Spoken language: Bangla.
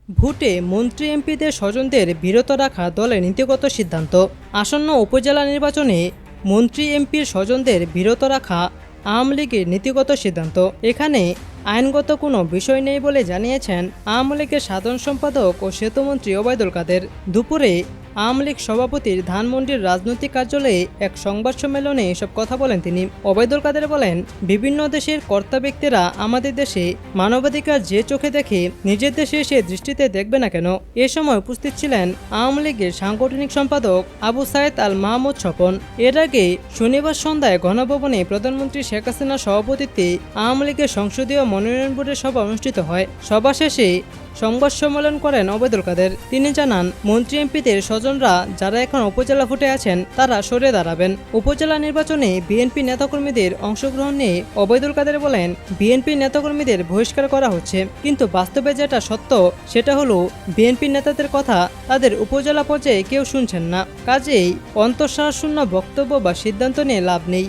ভোটে মন্ত্রী এমপিদের স্বজনদের বিরত রাখা দলের নীতিগত সিদ্ধান্ত। আসন্ন উপজেলা নির্বাচনে মন্ত্রী এমপির স্বজনদের বিরত রাখা আওয়ামী লীগের নীতিগত সিদ্ধান্ত। এখানে আইনগত কোনো বিষয় নেই বলে জানিয়েছেন আওয়ামী লীগের সাধারণ সম্পাদক ও সেতুমন্ত্রী ওবায়দুল কাদের। দুপুরে আওয়ামী লীগ সভাপতির ধানমন্ডির রাজনৈতিক কার্যালয়ে এক সংবাদ সম্মেলনে এসব কথা বলেন তিনি। ওবায়দুল কাদের বলেন, বিভিন্ন দেশের কর্তা ব্যক্তিরা আমাদের দেশে মানবাধিকার যে চোখে দেখে নিজের দেশে সে দৃষ্টিতে দেখবে না কেন। এ সময় উপস্থিত ছিলেন আওয়ামী লীগের সাংগঠনিক সম্পাদক আবু সায়েদ আল মাহমুদ স্বপন। এর আগে শনিবার সন্ধ্যায় গণভবনে প্রধানমন্ত্রী শেখ হাসিনার সভাপতিত্বে আওয়ামী লীগের সংসদীয় মনোনয়ন বোর্ডের সভা অনুষ্ঠিত হয়। সভা শেষে সংবাদ সম্মেলন করেন ওবায়দুল কাদের। তিনি জানান, মন্ত্রী এমপিদের স্বজনরা যারা এখন উপজেলা ভোটে আছেন তারা সরে দাঁড়াবেন। উপজেলা নির্বাচনে বিএনপি নেতাকর্মীদের অংশগ্রহণ নিয়ে ওবায়দুল কাদের বলেন, বিএনপি নেতাকর্মীদের বহিষ্কার করা হচ্ছে, কিন্তু বাস্তবে যেটা সত্য সেটা হলো বিএনপি নেতাদের কথা তাদের উপজেলা পর্যায়ে কেউ শুনছেন না। কাজেই অন্তঃসারশূন্য বক্তব্য বা সিদ্ধান্ত নিয়ে লাভ নেই।